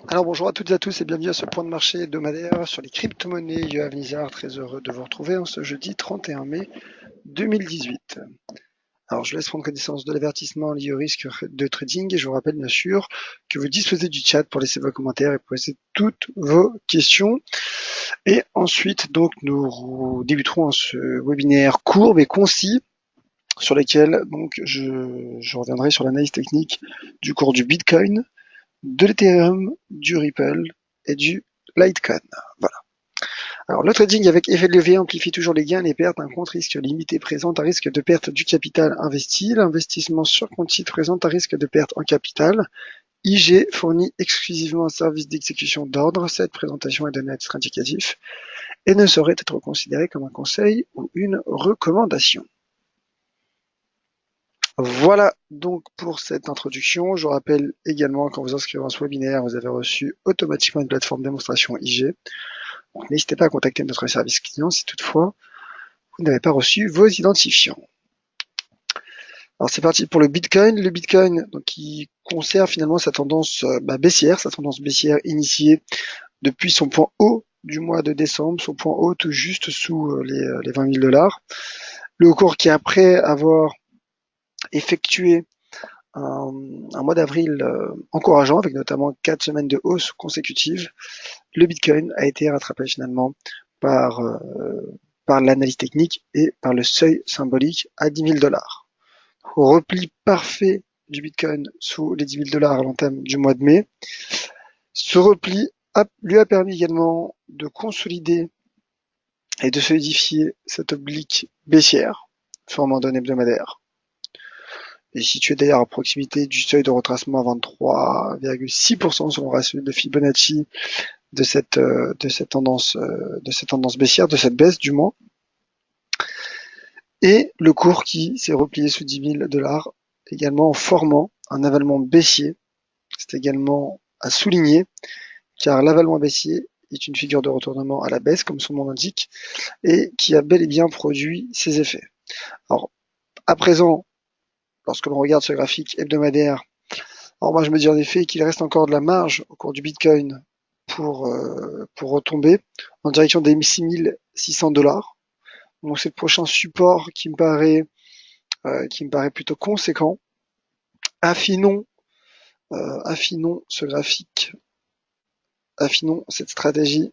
Alors bonjour à toutes et à tous et bienvenue à ce point de marché hebdomadaire sur les crypto-monnaies. Yoav Nizar, très heureux de vous retrouver en ce jeudi 31 mai 2018. Alors je laisse prendre connaissance de l'avertissement lié au risque de trading et je vous rappelle bien sûr que vous disposez du chat pour laisser vos commentaires et poser toutes vos questions. Et ensuite donc nous débuterons ce webinaire court mais concis sur lequel donc je reviendrai sur l'analyse technique du cours du Bitcoin, de l'Ethereum, du Ripple et du Litecoin. Voilà. Alors, le trading avec effet de levier amplifie toujours les gains et les pertes. Un compte risque limité présente un risque de perte du capital investi. L'investissement sur compte titre présente un risque de perte en capital. IG fournit exclusivement un service d'exécution d'ordre. Cette présentation est donnée à titre indicatif et ne saurait être considérée comme un conseil ou une recommandation. Voilà donc pour cette introduction. Je rappelle également qu'en vous inscrivant à ce webinaire, vous avez reçu automatiquement une plateforme démonstration IG. Donc n'hésitez pas à contacter notre service client si toutefois vous n'avez pas reçu vos identifiants. Alors c'est parti pour le Bitcoin. Le Bitcoin donc, qui conserve finalement sa tendance baissière, initiée depuis son point haut du mois de décembre, son point haut tout juste sous les 20 000 $. Le cours qui après avoir effectué un mois d'avril encourageant, avec notamment 4 semaines de hausse consécutive, le Bitcoin a été rattrapé finalement par l'analyse technique et par le seuil symbolique à 10 000 $. Repli parfait du Bitcoin sous les 10 000 $ à l'entame du mois de mai. Ce repli lui a permis également de consolider et de solidifier cette oblique baissière, formant un hebdomadaire. Et situé d'ailleurs à proximité du seuil de retracement à 23,6% selon le ratio de Fibonacci de cette tendance baissière, de cette baisse du moins. Et le cours qui s'est replié sous 10 000 $, également en formant un avalement baissier. C'est également à souligner, car l'avalement baissier est une figure de retournement à la baisse, comme son nom l'indique, et qui a bel et bien produit ses effets. Alors, à présent, lorsque l'on regarde ce graphique hebdomadaire, alors moi je me dis en effet qu'il reste encore de la marge au cours du Bitcoin pour retomber en direction des 6 600 $. Donc c'est le prochain support qui me paraît plutôt conséquent. Affinons ce graphique, affinons cette stratégie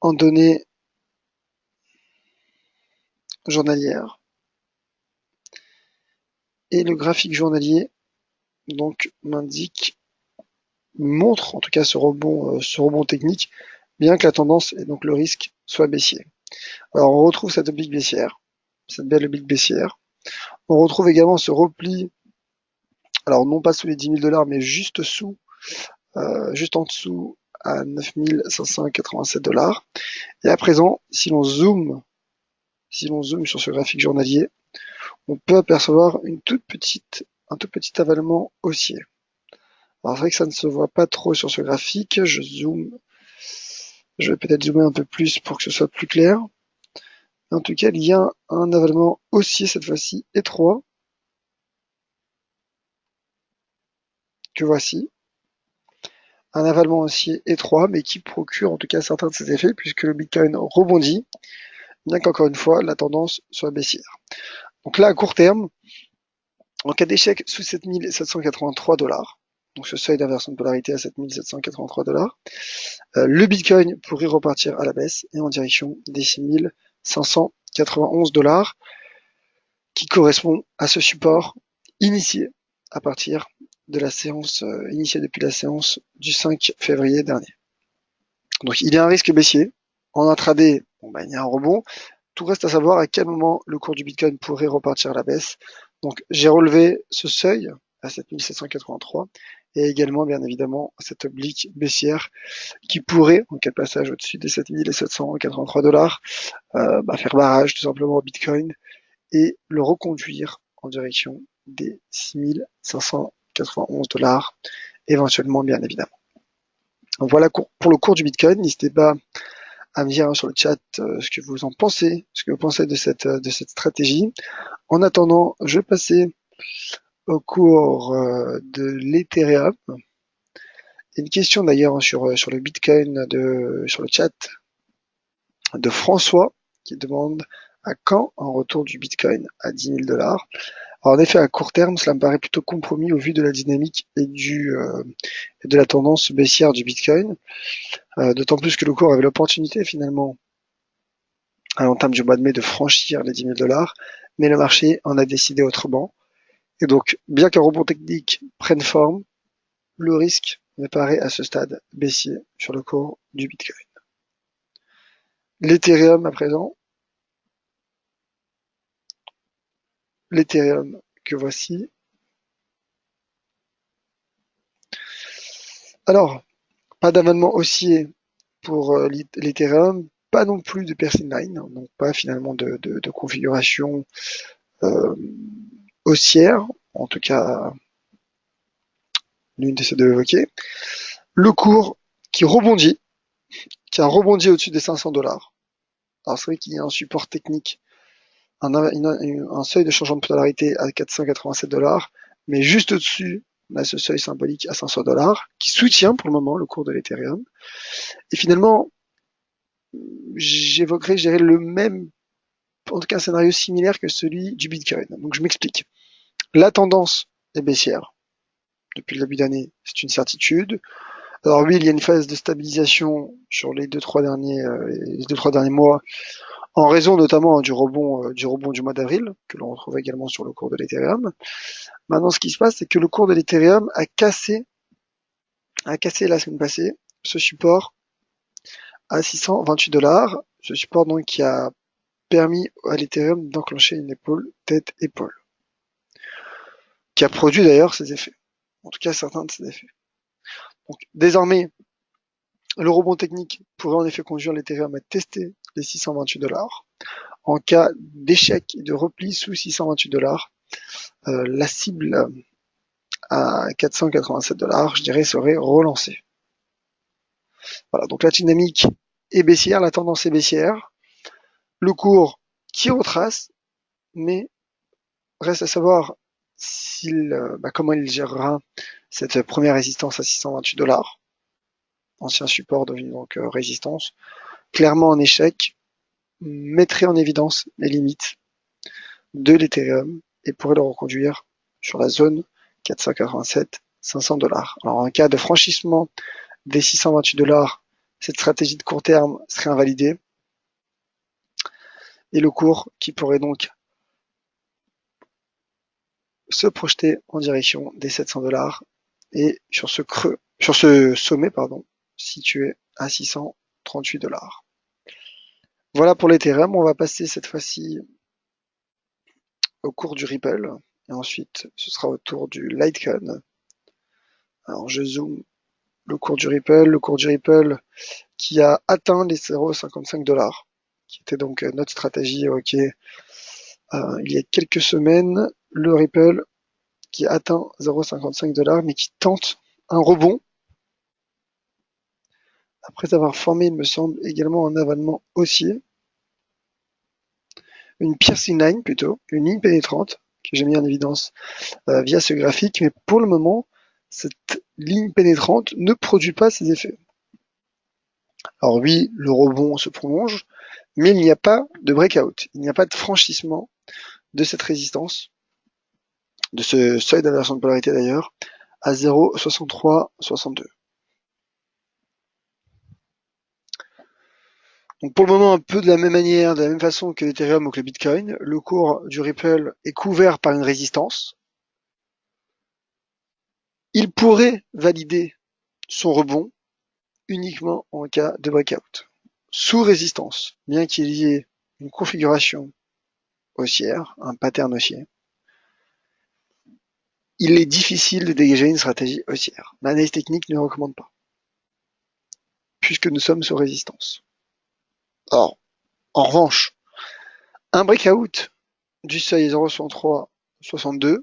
en données journalières. Et le graphique journalier donc montre en tout cas ce rebond technique, bien que la tendance et donc le risque soit baissier. Alors on retrouve cette oblique baissière, cette belle oblique baissière. On retrouve également ce repli, alors non pas sous les 10 000 $, mais juste en dessous à 9 587 $. Et à présent, si l'on zoome sur ce graphique journalier, on peut apercevoir un tout petit avalement haussier. Alors c'est vrai que ça ne se voit pas trop sur ce graphique, je vais peut-être zoomer un peu plus pour que ce soit plus clair. En tout cas, il y a un avalement haussier cette fois-ci étroit, que voici. Un avalement haussier étroit, mais qui procure en tout cas certains de ses effets, puisque le Bitcoin rebondit, bien qu'encore une fois, la tendance soit baissière. Donc là, à court terme, en cas d'échec sous 7 783 $, donc ce seuil d'inversion de polarité à 7 783 $, le Bitcoin pourrait repartir à la baisse et en direction des 6 591 $, qui correspond à ce support initié à partir de la séance, initiée depuis la séance du 5 février dernier. Donc il y a un risque baissier. En intraday, il y a un rebond. Tout reste à savoir à quel moment le cours du Bitcoin pourrait repartir à la baisse. Donc j'ai relevé ce seuil à 7783 et également bien évidemment cette oblique baissière qui pourrait, en cas de passage au-dessus des 7783 $, faire barrage tout simplement au Bitcoin et le reconduire en direction des 6 591 $, éventuellement bien évidemment. Donc voilà pour le cours du Bitcoin. N'hésitez pas à me dire sur le chat ce que vous en pensez, ce que vous pensez de cette stratégie. En attendant, je vais passer au cours de l'Ethereum. Une question d'ailleurs sur le Bitcoin sur le chat de François qui demande à quand un retour du Bitcoin à 10 000 $. Alors en effet, à court terme, cela me paraît plutôt compromis au vu de la dynamique et de la tendance baissière du Bitcoin, d'autant plus que le cours avait l'opportunité finalement à l'entame du mois de mai de franchir les 10 000 $, mais le marché en a décidé autrement. Et donc, bien qu'un rebond technique prenne forme, le risque me paraît à ce stade baissier sur le cours du Bitcoin. L'Ethereum à présent. L'Ethereum que voici. Alors, pas d'avalement haussier pour l'Ethereum, pas non plus de piercing line, donc pas finalement de configuration haussière, en tout cas l'une de ces deux évoquées. Le cours qui a rebondi au-dessus des 500 $. Alors c'est vrai qu'il y a un support technique, un seuil de changement de polarité à 487 $, mais juste au-dessus, on a ce seuil symbolique à 500 $, qui soutient pour le moment le cours de l'Ethereum. Et finalement, j'évoquerai, je dirais, le même, en tout cas un scénario similaire que celui du Bitcoin. Donc je m'explique. La tendance est baissière. Depuis le début d'année, c'est une certitude. Alors oui, il y a une phase de stabilisation sur les 2-3 derniers mois, en raison notamment du rebond du mois d'avril, que l'on retrouve également sur le cours de l'Ethereum. Maintenant, ce qui se passe, c'est que le cours de l'Ethereum a cassé la semaine passée ce support à 628 $. Ce support donc qui a permis à l'Ethereum d'enclencher une épaule tête-épaule, qui a produit d'ailleurs ses effets. En tout cas, certains de ses effets. Donc, désormais, le rebond technique pourrait en effet conduire l'Ethereum à tester les 628 $. En cas d'échec et de repli sous 628 $, la cible à 487 $, je dirais, serait relancée. Voilà, donc la dynamique est baissière, la tendance est baissière, le cours qui retrace, mais reste à savoir comment il gérera cette première résistance à 628 $, ancien support devenu donc résistance, clairement en échec, mettrait en évidence les limites de l'Ethereum et pourrait le reconduire sur la zone 487-500 $. Alors en cas de franchissement des 628 $, cette stratégie de court terme serait invalidée et le cours qui pourrait donc se projeter en direction des 700 $ et sur ce sommet situé à 638 $. Voilà pour l'Ethereum. On va passer cette fois-ci au cours du Ripple et ensuite ce sera au tour du Litecoin. Alors je zoome le cours du Ripple qui a atteint les 0,55 $, qui était donc notre stratégie évoquée il y a quelques semaines. Le Ripple qui atteint 0,55 $, mais qui tente un rebond après avoir formé, il me semble, également un avalement haussier, une piercing line plutôt, une ligne pénétrante que j'ai mis en évidence via ce graphique, mais pour le moment, cette ligne pénétrante ne produit pas ses effets. Alors oui, le rebond se prolonge, mais il n'y a pas de breakout, il n'y a pas de franchissement de cette résistance, de ce seuil d'inversion de polarité d'ailleurs, à 0,6362. Donc pour le moment, un peu de la même manière, de la même façon que l'Ethereum ou que le Bitcoin, le cours du Ripple est couvert par une résistance. Il pourrait valider son rebond uniquement en cas de breakout. Sous résistance, bien qu'il y ait une configuration haussière, un pattern haussier, il est difficile de dégager une stratégie haussière. L'analyse technique ne le recommande pas, puisque nous sommes sous résistance. Or, en revanche, un breakout du seuil 0,6362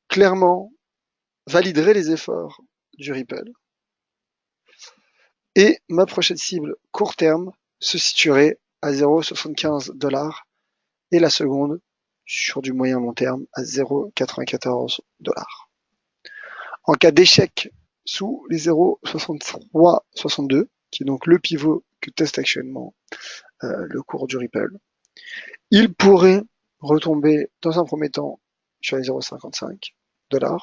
clairement validerait les efforts du Ripple et ma prochaine cible court terme se situerait à 0,75 $ et la seconde sur du moyen long terme à 0,94 $. En cas d'échec sous les 0,6362, qui est donc le pivot que teste actuellement le cours du Ripple, il pourrait retomber dans un premier temps sur les 0,55 $,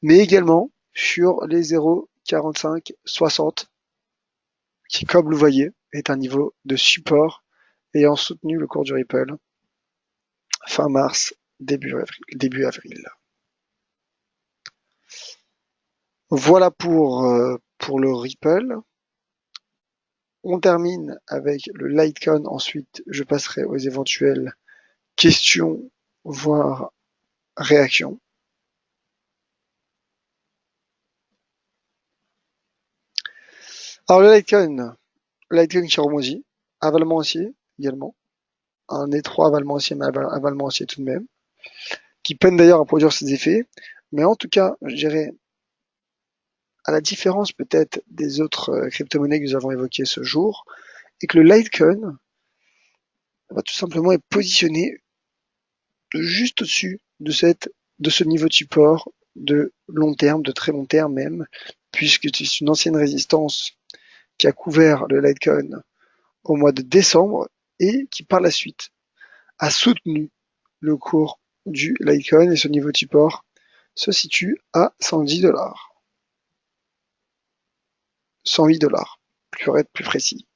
mais également sur les 0,4560, qui, comme vous le voyez, est un niveau de support ayant soutenu le cours du Ripple fin mars, début avril. Voilà pour le Ripple. On termine avec le Litecoin. Ensuite, je passerai aux éventuelles questions, voire réactions. Alors le Litecoin qui rebondit, avalement haussier également, un étroit avalement haussier, mais avalement haussier tout de même, qui peine d'ailleurs à produire ses effets, mais en tout cas, je dirais, à la différence peut-être des autres crypto-monnaies que nous avons évoquées ce jour, et que le Litecoin va tout simplement être positionné juste au-dessus de ce niveau de support de long terme, de très long terme même, puisque c'est une ancienne résistance qui a couvert le Litecoin au mois de décembre et qui par la suite a soutenu le cours du Litecoin, et ce niveau de support se situe à 110 $. 108 $, pour être plus précis.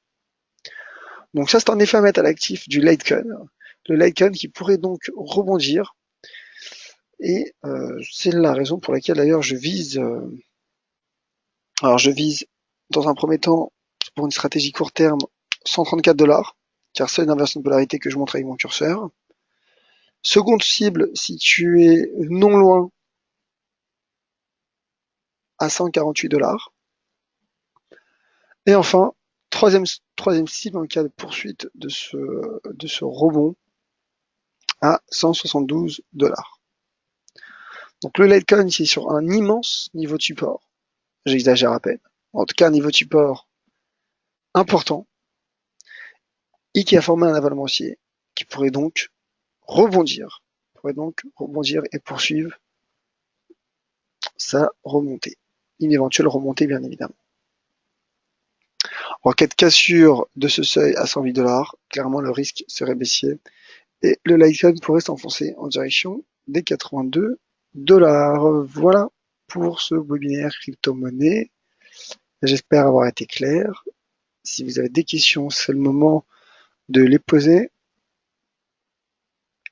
Donc ça, c'est un effet à mettre à l'actif du Litecoin. Le Litecoin qui pourrait donc rebondir. Et c'est la raison pour laquelle d'ailleurs je vise dans un premier temps, pour une stratégie court terme, 134 $, car c'est une inversion de polarité que je montre avec mon curseur. Seconde cible située non loin à 148 $. Et enfin, troisième cible en cas de poursuite de ce rebond à 172 $. Donc le Litecoin ici sur un immense niveau de support. J'exagère à peine. En tout cas, un niveau de support important et qui a formé un avalement haussier qui pourrait donc rebondir et poursuivre sa remontée. Une éventuelle remontée, bien évidemment. En cas de cassure de ce seuil à 108 $, clairement le risque serait baissier et le Litecoin pourrait s'enfoncer en direction des 82 $. Voilà pour ce webinaire crypto-monnaie. J'espère avoir été clair. Si vous avez des questions, c'est le moment de les poser.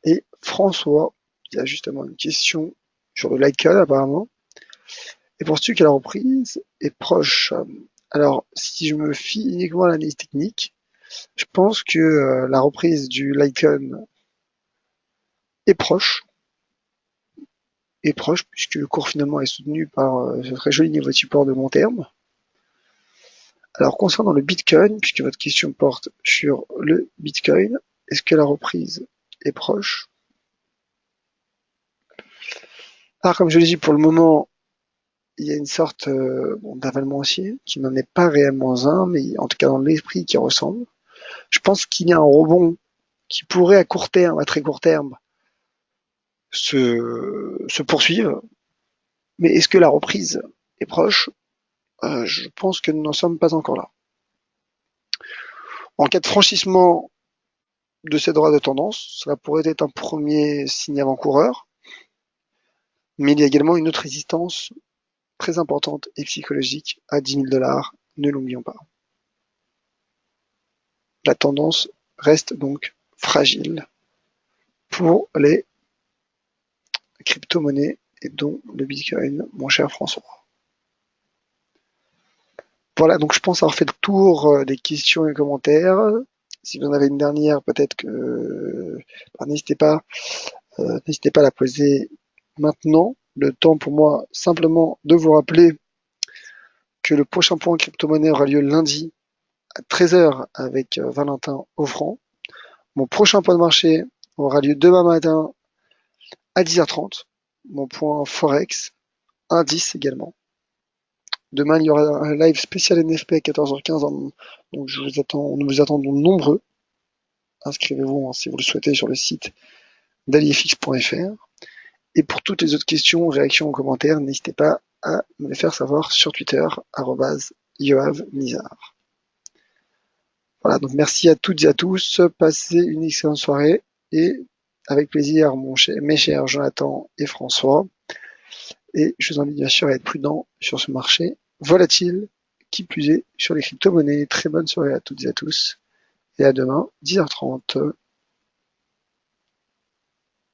Et François, il y a justement une question sur le Litecoin apparemment. Et penses-tu que la reprise est proche? Alors, si je me fie uniquement à l'analyse technique, je pense que la reprise du Litecoin est proche, puisque le cours finalement est soutenu par ce très joli niveau de support de long terme. Alors, concernant le Bitcoin, puisque votre question porte sur le Bitcoin, est-ce que la reprise est proche? Alors, comme je l'ai dit, pour le moment, il y a une sorte d'avalement haussier, qui n'en est pas réellement un, mais en tout cas dans l'esprit qui ressemble. Je pense qu'il y a un rebond qui pourrait à court terme, à très court terme, se poursuivre. Mais est-ce que la reprise est proche? Je pense que nous n'en sommes pas encore là. En cas de franchissement de ces droits de tendance, cela pourrait être un premier signe avant-coureur. Mais il y a également une autre résistance très importante et psychologique à 10 000 $, ne l'oublions pas. La tendance reste donc fragile pour les crypto-monnaies et dont le Bitcoin, mon cher François. Voilà, donc je pense avoir fait le tour des questions et commentaires. Si vous en avez une dernière, peut-être que n'hésitez pas à la poser maintenant. Le temps pour moi simplement de vous rappeler que le prochain point crypto-monnaie aura lieu lundi à 13 h avec Valentin Offrand. Mon prochain point de marché aura lieu demain matin à 10h30. Mon point Forex, indice également. Demain, il y aura un live spécial NFP à 14h15. Donc nous vous attendons nombreux. Inscrivez-vous si vous le souhaitez sur le site daliefix.fr. Et pour toutes les autres questions, réactions ou commentaires, n'hésitez pas à me les faire savoir sur Twitter, @yoavmizar. Voilà, donc merci à toutes et à tous, passez une excellente soirée, et avec plaisir, mes chers Jonathan et François, et je vous invite bien sûr à être prudent sur ce marché volatile, qui plus est sur les crypto-monnaies. Très bonne soirée à toutes et à tous, et à demain, 10h30.